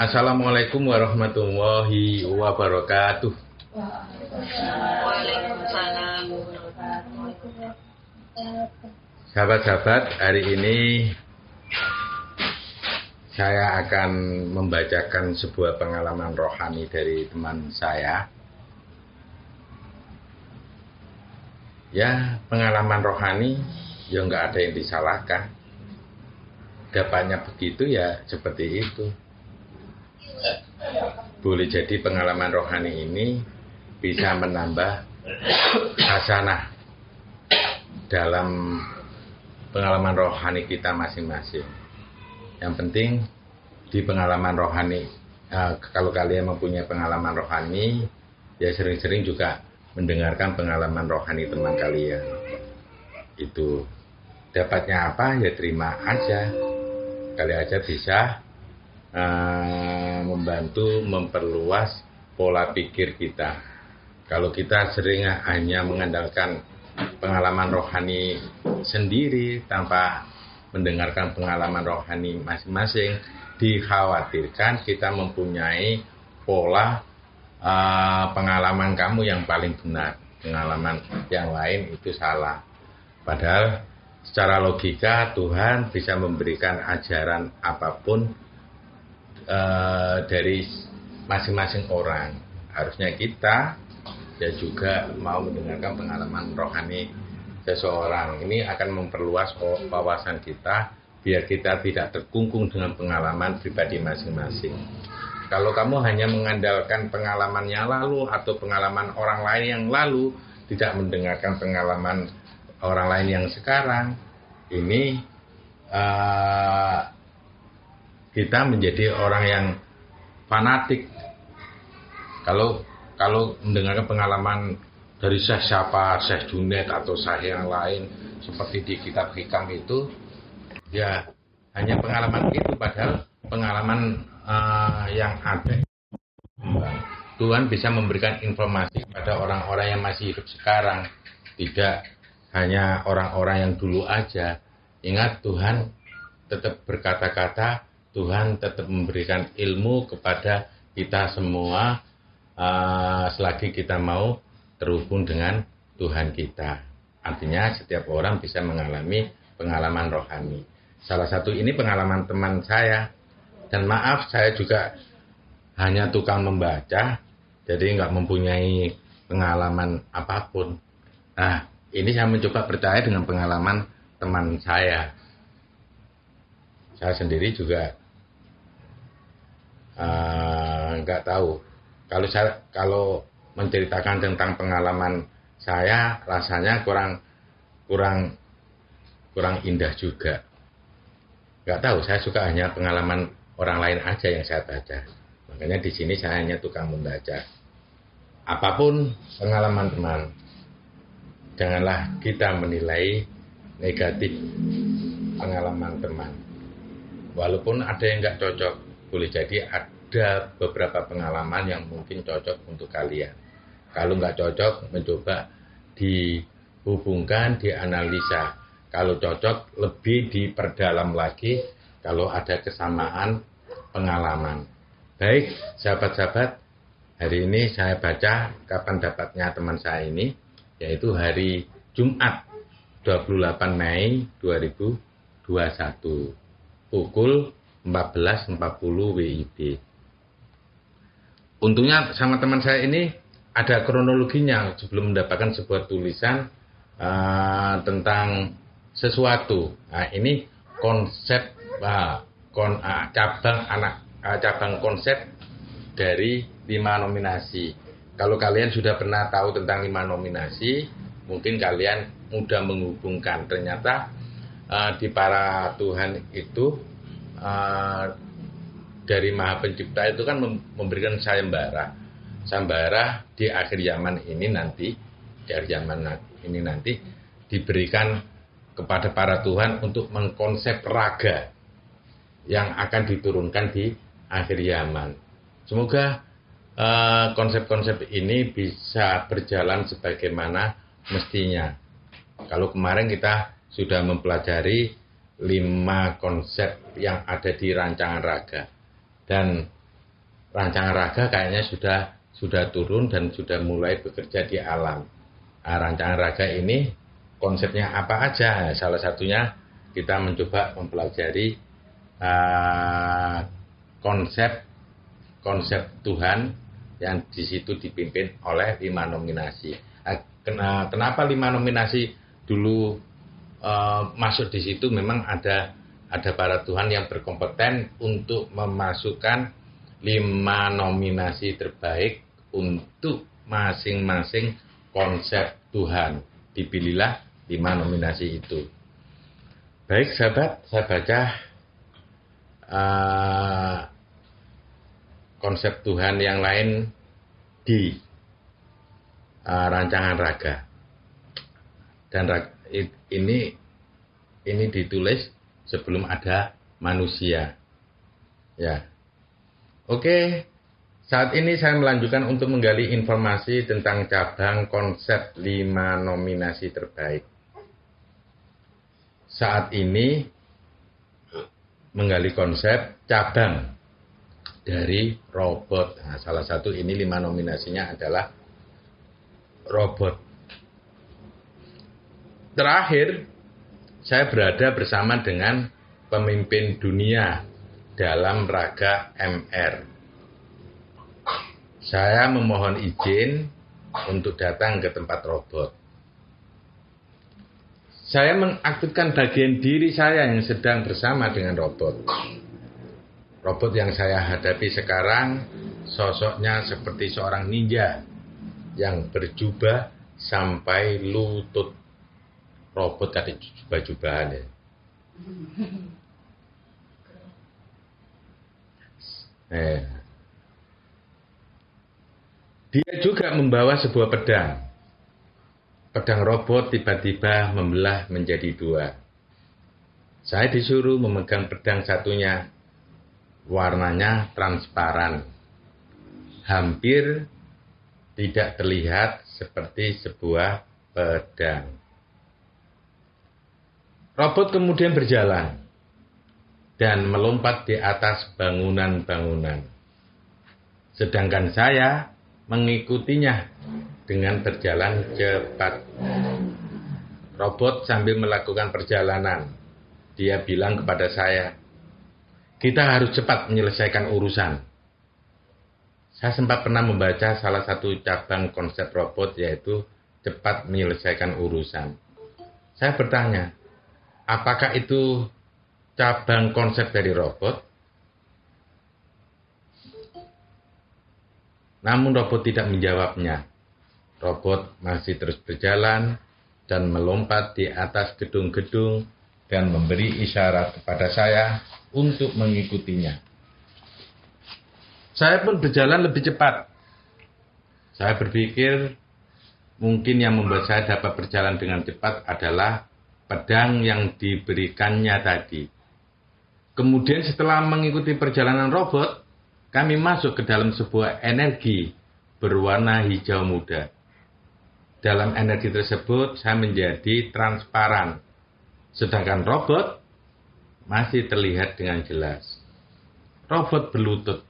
Assalamualaikum warahmatullahi wabarakatuh. Waalaikumsalam. Sahabat-sahabat, hari ini saya akan membacakan sebuah pengalaman rohani dari teman saya. Ya, pengalaman rohani ya nggak ada yang disalahkan. Dapatnya begitu ya seperti itu. Boleh jadi pengalaman rohani ini bisa menambah hasanah dalam pengalaman rohani kita masing-masing. Yang penting di pengalaman rohani, kalau kalian mempunyai pengalaman rohani, ya sering-sering juga mendengarkan pengalaman rohani teman kalian. Itu dapatnya apa ya terima aja. Kali aja bisa membantu memperluas pola pikir kita. Kalau kita sering hanya mengandalkan pengalaman rohani sendiri tanpa mendengarkan pengalaman rohani masing-masing, dikhawatirkan kita mempunyai pola pengalaman kamu yang paling benar, pengalaman yang lain itu salah. Padahal secara logika Tuhan bisa memberikan ajaran apapun dari masing-masing orang. Harusnya kita ya juga mau mendengarkan pengalaman rohani seseorang. Ini akan memperluas wawasan kita biar kita tidak terkungkung dengan pengalaman pribadi masing-masing. Kalau kamu hanya mengandalkan pengalamannya lalu atau pengalaman orang lain yang lalu, tidak mendengarkan pengalaman orang lain yang sekarang, ini kita menjadi orang yang fanatik. Kalau mendengarkan pengalaman dari Syekh siapa, Syekh Junaid atau Syekh yang lain seperti di kitab hikam itu, ya hanya pengalaman itu, padahal pengalaman yang ada Tuhan bisa memberikan informasi kepada orang-orang yang masih hidup sekarang, tidak hanya orang-orang yang dulu aja. Ingat, Tuhan tetap berkata-kata, Tuhan tetap memberikan ilmu kepada kita semua selagi kita mau terhubung dengan Tuhan kita. Artinya setiap orang bisa mengalami pengalaman rohani. Salah satu ini pengalaman teman saya. Dan maaf, saya juga hanya tukang membaca, jadi nggak mempunyai pengalaman apapun. Nah, ini saya mencoba percaya dengan pengalaman teman saya. Saya sendiri juga nggak tahu. Kalau menceritakan tentang pengalaman saya, rasanya kurang indah juga. Nggak tahu, saya suka hanya pengalaman orang lain aja yang saya baca. Makanya di sini saya hanya tukang membaca. Apapun pengalaman teman, janganlah kita menilai negatif pengalaman teman. Walaupun ada yang nggak cocok, boleh jadi ada beberapa pengalaman yang mungkin cocok untuk kalian. Kalau nggak cocok, mencoba dihubungkan, dianalisa. Kalau cocok, lebih diperdalam lagi kalau ada kesamaan pengalaman. Baik, sahabat-sahabat, hari ini saya baca kapan dapatnya teman saya ini, yaitu hari Jumat 28 Mei 2021 pukul 14.40 WIB. Untungnya sama teman saya ini ada kronologinya sebelum mendapatkan sebuah tulisan tentang sesuatu. Nah, ini konsep cabang konsep dari 5 nominasi. Kalau kalian sudah pernah tahu tentang 5 nominasi, mungkin kalian mudah menghubungkan. Ternyata di para Tuhan itu dari Maha Pencipta itu kan memberikan sayembara. Sayembara di akhir zaman ini nanti, diberikan kepada para Tuhan untuk mengkonsep raga yang akan diturunkan di akhir zaman. Semoga konsep-konsep ini bisa berjalan sebagaimana mestinya. Kalau kemarin kita sudah mempelajari 5 konsep yang ada di rancangan raga, dan rancangan raga kayaknya sudah turun dan sudah mulai bekerja di alam. Nah, rancangan raga ini konsepnya apa aja? Salah satunya kita mencoba mempelajari konsep Tuhan yang di situ dipimpin oleh 5 nominasi. Kenapa 5 nominasi dulu masuk di situ? Memang ada para Tuhan yang berkompeten untuk memasukkan 5 nominasi terbaik untuk masing-masing konsep Tuhan. Dipilihlah 5 nominasi itu. Baik sahabat, saya baca konsep Tuhan yang lain di rancangan raga. Dan ini ditulis sebelum ada manusia. Ya. Oke, saat ini saya melanjutkan untuk menggali informasi tentang cabang konsep 5 nominasi terbaik. Saat ini menggali konsep cabang dari robot. Nah, salah satu ini 5 nominasinya adalah robot. Terakhir, saya berada bersama dengan pemimpin dunia dalam raga MR. Saya memohon izin untuk datang ke tempat robot. Saya mengaktifkan bagian diri saya yang sedang bersama dengan robot. Robot yang saya hadapi sekarang sosoknya seperti seorang ninja yang berjubah sampai lutut. Robot ada jubah-jubahan ya. Dia juga membawa sebuah pedang. Pedang robot tiba-tiba membelah menjadi 2. Saya disuruh memegang pedang satunya. Warnanya transparan. Hampir tidak terlihat seperti sebuah pedang. Robot kemudian berjalan dan melompat di atas bangunan-bangunan. Sedangkan saya mengikutinya dengan berjalan cepat. Robot sambil melakukan perjalanan. Dia bilang kepada saya, "Kita harus cepat menyelesaikan urusan." Saya sempat pernah membaca salah satu cabang konsep robot, yaitu cepat menyelesaikan urusan. Saya bertanya, apakah itu cabang konsep dari robot? Namun robot tidak menjawabnya. Robot masih terus berjalan dan melompat di atas gedung-gedung dan memberi isyarat kepada saya untuk mengikutinya. Saya pun berjalan lebih cepat. Saya berpikir mungkin yang membuat saya dapat berjalan dengan cepat adalah pedang yang diberikannya tadi. Kemudian setelah mengikuti perjalanan robot, kami masuk ke dalam sebuah energi berwarna hijau muda. Dalam energi tersebut saya menjadi transparan, sedangkan robot masih terlihat dengan jelas. Robot berlutut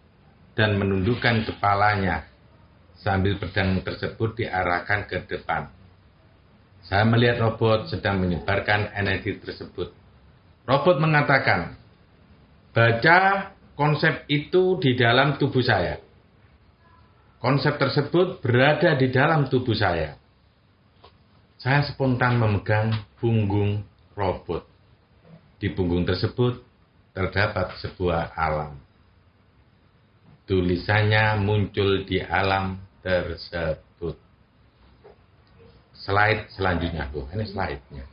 dan menundukkan kepalanya sambil pedang tersebut diarahkan ke depan. Saya melihat robot sedang menyebarkan energi tersebut. Robot mengatakan, "Baca konsep itu di dalam tubuh saya." Konsep tersebut berada di dalam tubuh saya. Saya spontan memegang punggung robot. Di punggung tersebut terdapat sebuah alam. Tulisannya muncul di alam tersebut. Slide selanjutnya. Ini slide-nya.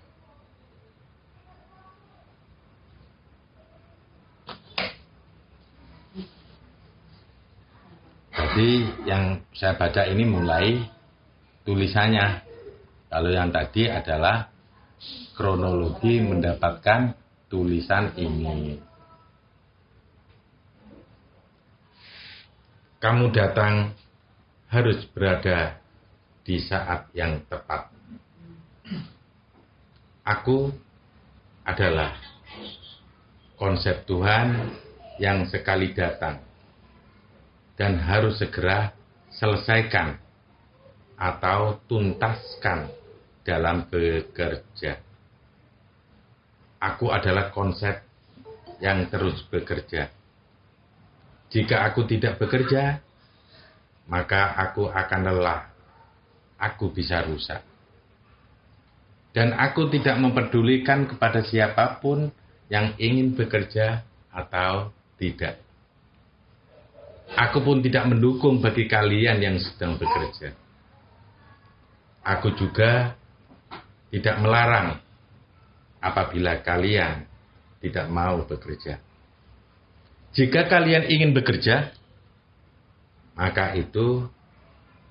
Jadi yang saya baca ini mulai tulisannya. Kalau yang tadi adalah kronologi mendapatkan tulisan ini. Kamu datang harus berada di saat yang tepat. Aku adalah konsep Tuhan yang sekali datang dan harus segera selesaikan atau tuntaskan dalam bekerja. Aku adalah konsep yang terus bekerja. Jika aku tidak bekerja, maka aku akan lelah. Aku bisa rusak. Dan aku tidak mempedulikan kepada siapapun yang ingin bekerja atau tidak. Aku pun tidak mendukung bagi kalian yang sedang bekerja. Aku juga tidak melarang apabila kalian tidak mau bekerja. Jika kalian ingin bekerja, maka itu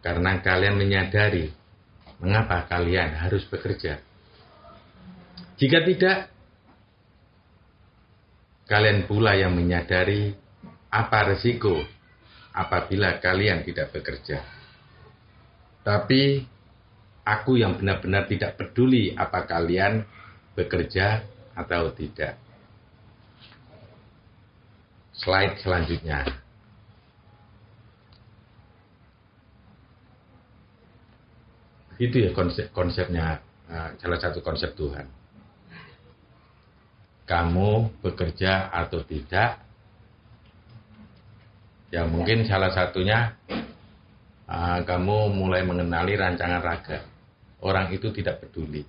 karena kalian menyadari mengapa kalian harus bekerja. Jika tidak, kalian pula yang menyadari apa resiko apabila kalian tidak bekerja. Tapi aku yang benar-benar tidak peduli apa kalian bekerja atau tidak. Slide selanjutnya. Itu ya konsepnya, salah satu konsep Tuhan. Kamu bekerja atau tidak, ya mungkin salah satunya kamu mulai mengenali rancangan raga. Orang itu tidak peduli.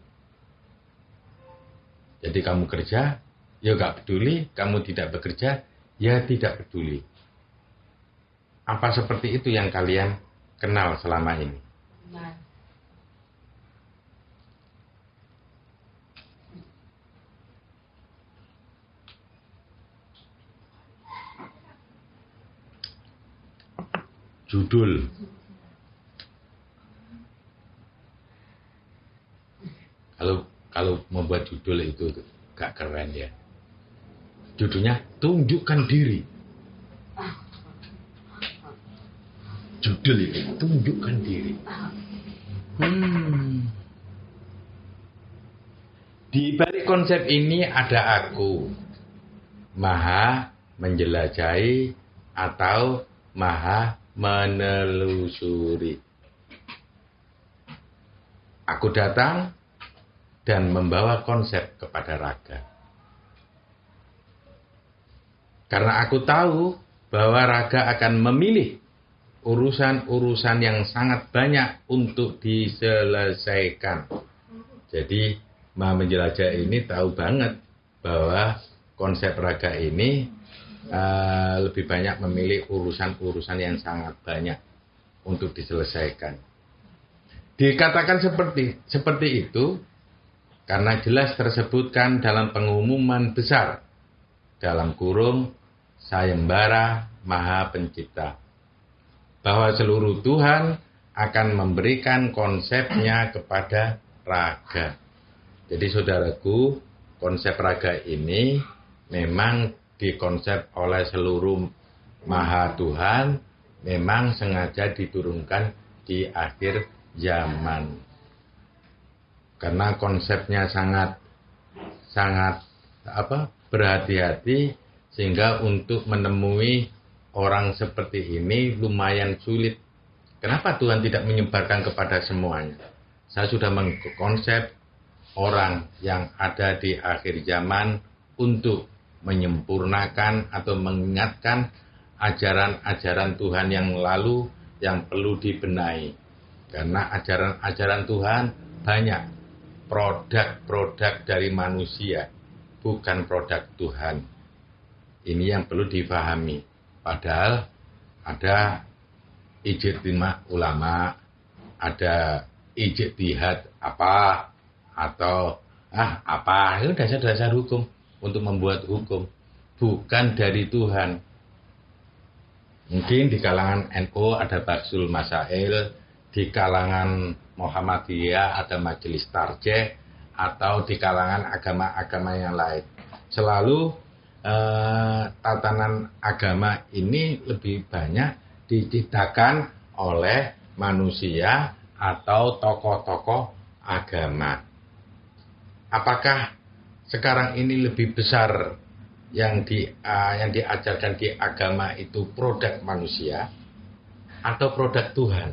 Jadi kamu kerja, ya gak peduli. Kamu tidak bekerja, ya tidak peduli. Apa seperti itu yang kalian kenal selama ini? Judul. Kalau membuat judul itu gak keren ya. Judulnya tunjukkan diri. Judul itu tunjukkan diri. Di balik konsep ini ada aku, maha menjelajahi atau maha menelusuri. Aku datang dan membawa konsep kepada raga. Karena aku tahu bahwa raga akan memilih urusan-urusan yang sangat banyak untuk diselesaikan. Jadi, maha menjelajah ini tahu banget bahwa konsep raga ini lebih banyak memilih urusan-urusan yang sangat banyak untuk diselesaikan. Dikatakan seperti itu karena jelas tersebutkan dalam pengumuman besar dalam kurung sayembara Maha Pencipta bahwa seluruh Tuhan akan memberikan konsepnya kepada raga. Jadi saudaraku, konsep raga ini memang dikonsep oleh seluruh Maha Tuhan, memang sengaja diturunkan di akhir zaman. Karena konsepnya sangat berhati-hati, sehingga untuk menemui orang seperti ini lumayan sulit. Kenapa Tuhan tidak menyebarkan kepada semuanya? Saya sudah mengkonsep orang yang ada di akhir zaman untuk menyempurnakan atau mengingatkan ajaran-ajaran Tuhan yang lalu yang perlu dibenahi. Karena ajaran-ajaran Tuhan banyak, produk-produk dari manusia, bukan produk Tuhan. Ini yang perlu difahami. Padahal ada ijtihad ulama, ada ijtihad apa, atau itu dasar-dasar hukum untuk membuat hukum, bukan dari Tuhan. Mungkin di kalangan NU ada Baksul Masail, di kalangan Muhammadiyah ada Majelis Tarjih, atau di kalangan agama-agama yang lain. Selalu tatanan agama ini lebih banyak diciptakan oleh manusia atau tokoh-tokoh agama. Apakah sekarang ini lebih besar yang diajarkan di agama itu produk manusia, atau produk Tuhan.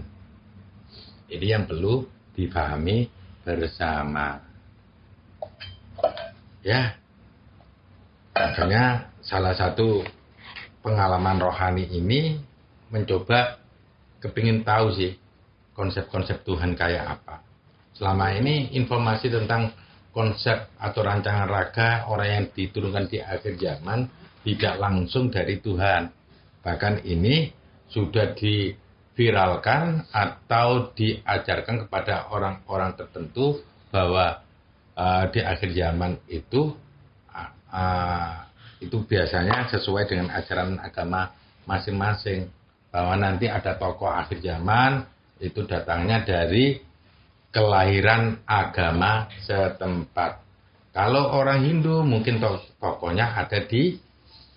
Ini yang perlu dipahami bersama. Ya, makanya salah satu pengalaman rohani ini mencoba kepingin tahu sih konsep-konsep Tuhan kayak apa. Selama ini informasi tentang konsep atau rancangan raga orang yang diturunkan di akhir zaman tidak langsung dari Tuhan. Bahkan ini sudah diviralkan atau diajarkan kepada orang-orang tertentu bahwa di akhir zaman itu biasanya sesuai dengan ajaran agama masing-masing, bahwa nanti ada tokoh akhir zaman itu datangnya dari kelahiran agama setempat. Kalau orang Hindu mungkin tokohnya ada di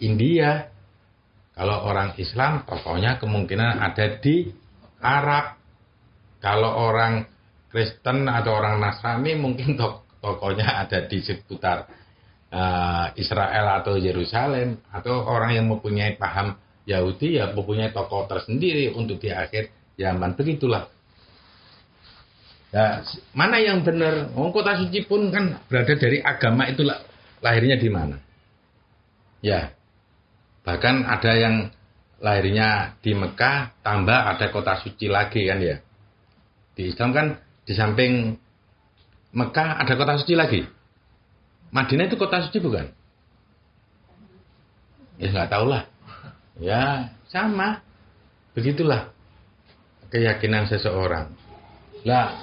India. Kalau orang Islam tokohnya kemungkinan ada di Arab. Kalau orang Kristen atau orang Nasrani mungkin tokohnya ada di seputar Israel atau Yerusalem. Atau orang yang mempunyai paham Yahudi ya mempunyai tokoh tersendiri untuk di akhir zaman. Begitulah. Nah, mana yang benar? Kota suci pun kan berada dari agama itu lahirnya di mana? Ya, bahkan ada yang lahirnya di Mekah, tambah ada kota suci lagi kan ya. Di Islam kan di samping Mekah ada kota suci lagi. Madinah itu kota suci bukan? Ya nggak tahu lah. Ya sama. Begitulah keyakinan seseorang. Lah,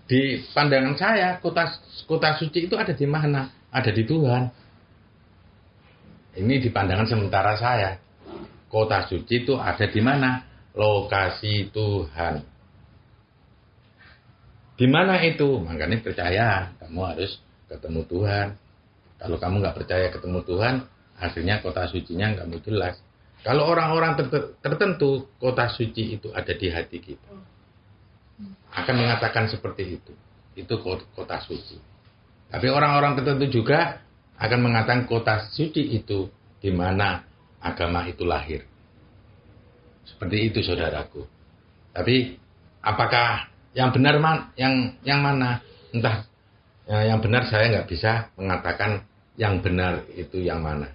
di pandangan saya kota suci itu ada di mana? Ada di Tuhan. Ini di pandangan sementara saya. Kota suci itu ada di mana? Lokasi Tuhan. Di mana itu? Makanya percaya, kamu harus ketemu Tuhan. Kalau kamu nggak percaya ketemu Tuhan, akhirnya kota sucinya nggak mau jelas. Kalau orang-orang tertentu, kota suci itu ada di hati kita. Akan mengatakan seperti itu. Itu kota suci. Tapi orang-orang tertentu juga akan mengatakan kota suci itu di mana agama itu lahir. Seperti itu saudaraku. Tapi apakah yang benar yang mana? Entah yang benar saya nggak bisa mengatakan yang benar itu yang mana.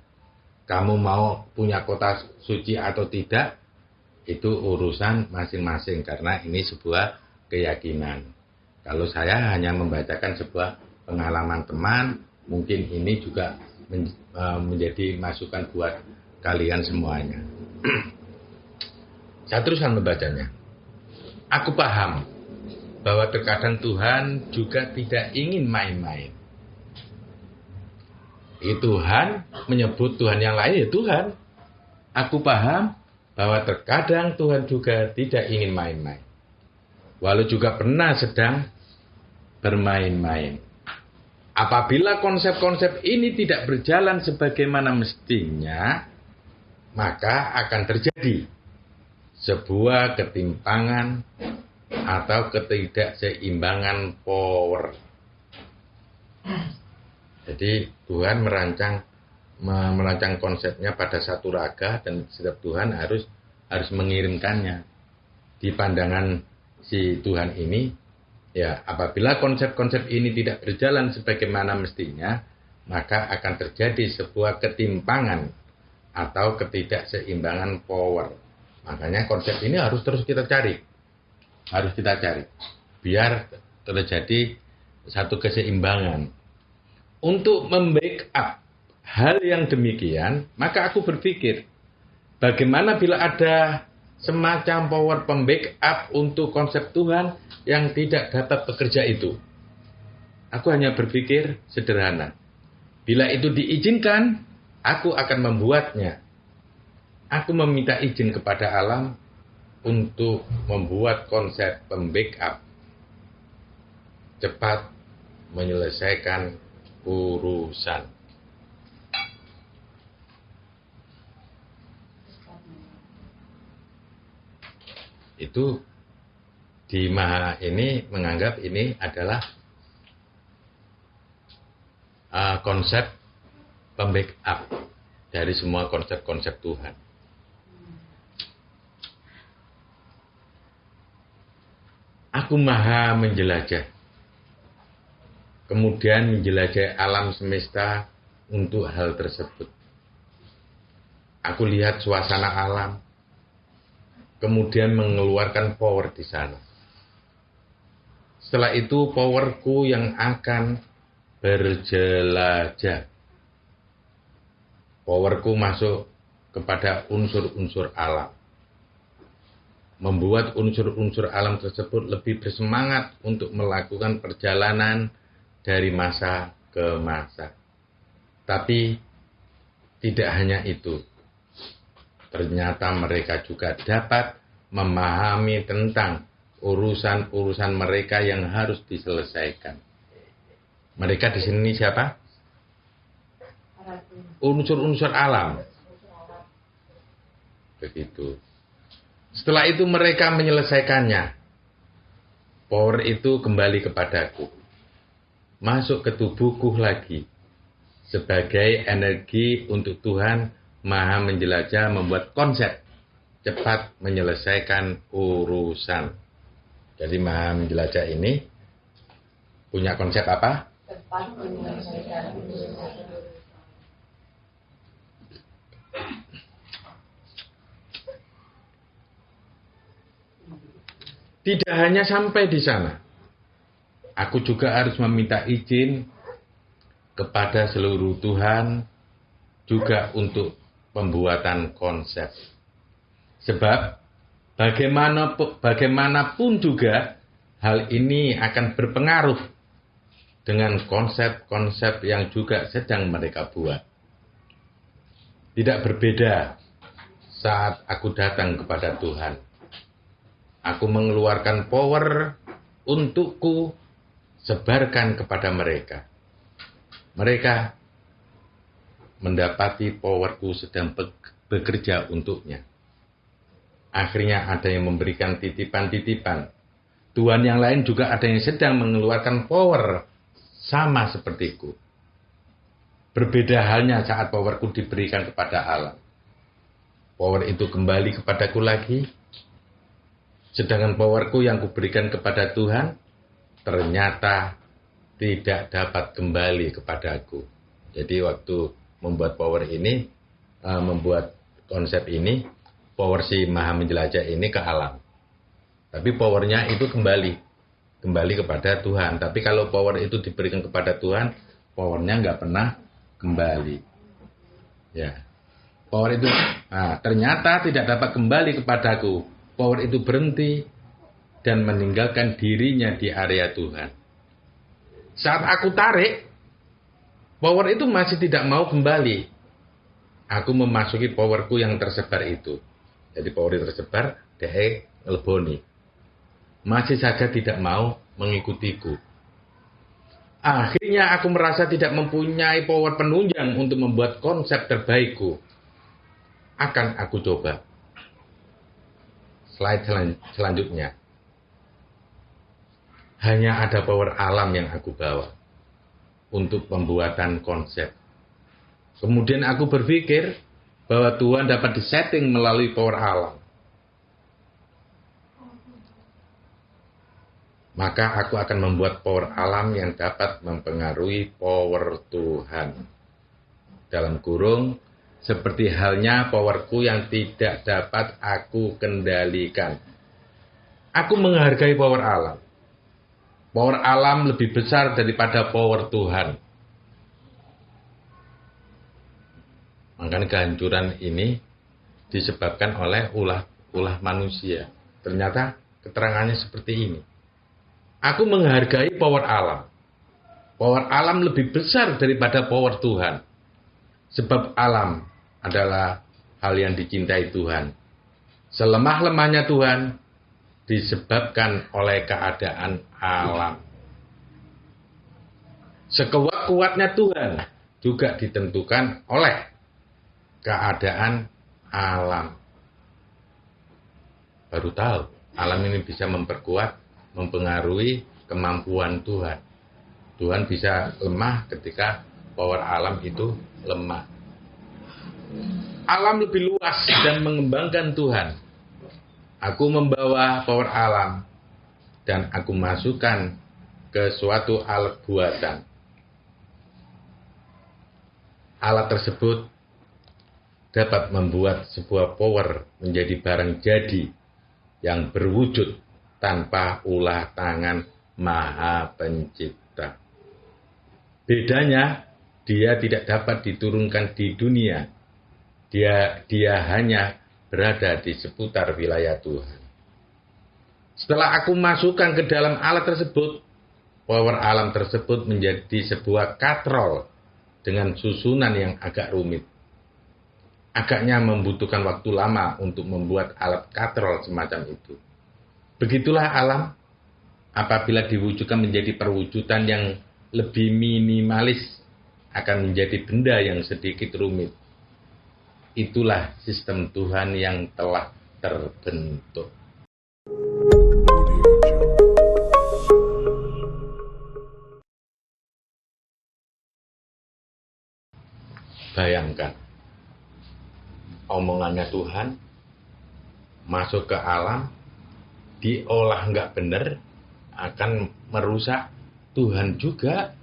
Kamu mau punya kota suci atau tidak, itu urusan masing-masing karena ini sebuah keyakinan. Kalau saya hanya membacakan sebuah pengalaman teman, mungkin ini juga menjadi masukan buat kalian semuanya. Saya teruskan membacanya. Aku paham bahwa terkadang Tuhan juga tidak ingin main-main. Tuhan menyebut Tuhan yang lain ya Tuhan. Aku paham bahwa terkadang Tuhan juga tidak ingin main-main. Walau juga pernah sedang bermain-main. Apabila konsep-konsep ini tidak berjalan sebagaimana mestinya, maka akan terjadi sebuah ketimpangan atau ketidakseimbangan power. Jadi Tuhan merancang konsepnya pada satu raga dan setiap Tuhan harus mengirimkannya. Di pandangan si Tuhan ini, ya apabila konsep-konsep ini tidak berjalan sebagaimana mestinya, maka akan terjadi sebuah ketimpangan atau ketidakseimbangan power. Makanya konsep ini harus terus kita cari. Harus kita cari. Biar terjadi satu keseimbangan. Untuk membackup hal yang demikian, maka aku berpikir, bagaimana bila ada semacam power pembackup untuk konsep Tuhan yang tidak dapat bekerja itu? Aku hanya berpikir sederhana. Bila itu diizinkan, aku akan membuatnya. Aku meminta izin kepada alam untuk membuat konsep pembackup cepat menyelesaikan urusan. Itu di Maha ini menganggap ini adalah konsep pembackup dari semua konsep-konsep Tuhan. Aku maha menjelajah. Kemudian menjelajahi alam semesta untuk hal tersebut. Aku lihat suasana alam, kemudian mengeluarkan power di sana. Setelah itu powerku yang akan berjelajah. Powerku masuk kepada unsur-unsur alam. Membuat unsur-unsur alam tersebut lebih bersemangat untuk melakukan perjalanan dari masa ke masa. Tapi tidak hanya itu. Ternyata mereka juga dapat memahami tentang urusan-urusan mereka yang harus diselesaikan. Mereka di sini siapa? Unsur-unsur alam. Begitu. Setelah itu mereka menyelesaikannya. Power itu kembali kepadaku. Masuk ke tubuhku lagi. Sebagai energi untuk Tuhan Maha menjelajah membuat konsep. Cepat menyelesaikan urusan. Jadi Maha menjelajah ini punya konsep apa? Cepat menyelesaikan urusan. Tidak hanya sampai di sana. Aku juga harus meminta izin kepada seluruh Tuhan juga untuk pembuatan konsep. Sebab bagaimanapun juga hal ini akan berpengaruh dengan konsep-konsep yang juga sedang mereka buat. Tidak berbeda saat aku datang kepada Tuhan. Aku mengeluarkan power untukku sebarkan kepada mereka. Mereka mendapati powerku sedang bekerja untuknya. Akhirnya ada yang memberikan titipan-titipan. Tuhan yang lain juga ada yang sedang mengeluarkan power sama sepertiku. Berbeda halnya saat powerku diberikan kepada alam. Power itu kembali kepadaku lagi. Sedangkan powerku yang kuberikan kepada Tuhan ternyata tidak dapat kembali kepadaku. Jadi waktu membuat power ini, membuat konsep ini, power si Maha Menjelajah ini ke alam. Tapi powernya itu kembali kepada Tuhan. Tapi kalau power itu diberikan kepada Tuhan, powernya nggak pernah kembali. Ya, power itu ternyata tidak dapat kembali kepadaku. Power itu berhenti dan meninggalkan dirinya di area Tuhan. Saat aku tarik, power itu masih tidak mau kembali. Aku memasuki powerku yang tersebar itu. Jadi power itu tersebar, dia ngeleboni. Masih saja tidak mau mengikutiku. Akhirnya aku merasa tidak mempunyai power penunjang untuk membuat konsep terbaikku. Akan aku coba. Slide selanjutnya. Hanya ada power alam yang aku bawa untuk pembuatan konsep. Kemudian aku berpikir bahwa Tuhan dapat disetting melalui power alam. Maka aku akan membuat power alam yang dapat mempengaruhi power Tuhan. Dalam kurung, seperti halnya powerku yang tidak dapat aku kendalikan. Aku menghargai power alam. Power alam lebih besar daripada power Tuhan. Makanya kehancuran ini disebabkan oleh ulah manusia. Ternyata keterangannya seperti ini. Aku menghargai power alam. Power alam lebih besar daripada power Tuhan. Sebab alam adalah hal yang dicintai Tuhan. Selemah-lemahnya Tuhan disebabkan oleh keadaan alam. Sekuat-kuatnya Tuhan juga ditentukan oleh keadaan alam. Baru tahu, alam ini bisa memperkuat, mempengaruhi kemampuan Tuhan. Tuhan bisa lemah ketika power alam itu lemah. Alam lebih luas dan mengembangkan Tuhan. Aku membawa power alam dan aku masukkan ke suatu alat buatan. Alat tersebut dapat membuat sebuah power menjadi barang jadi yang berwujud tanpa ulah tangan Maha Pencipta. Bedanya, dia tidak dapat diturunkan di dunia. Dia hanya berada di seputar wilayah Tuhan. Setelah aku masukkan ke dalam alat tersebut, power alam tersebut menjadi sebuah katrol dengan susunan yang agak rumit. Agaknya membutuhkan waktu lama untuk membuat alat katrol semacam itu. Begitulah alam apabila diwujudkan menjadi perwujudan yang lebih minimalis akan menjadi benda yang sedikit rumit. Itulah sistem Tuhan yang telah terbentuk. Bayangkan, omongannya Tuhan masuk ke alam, diolah nggak benar, akan merusak Tuhan juga.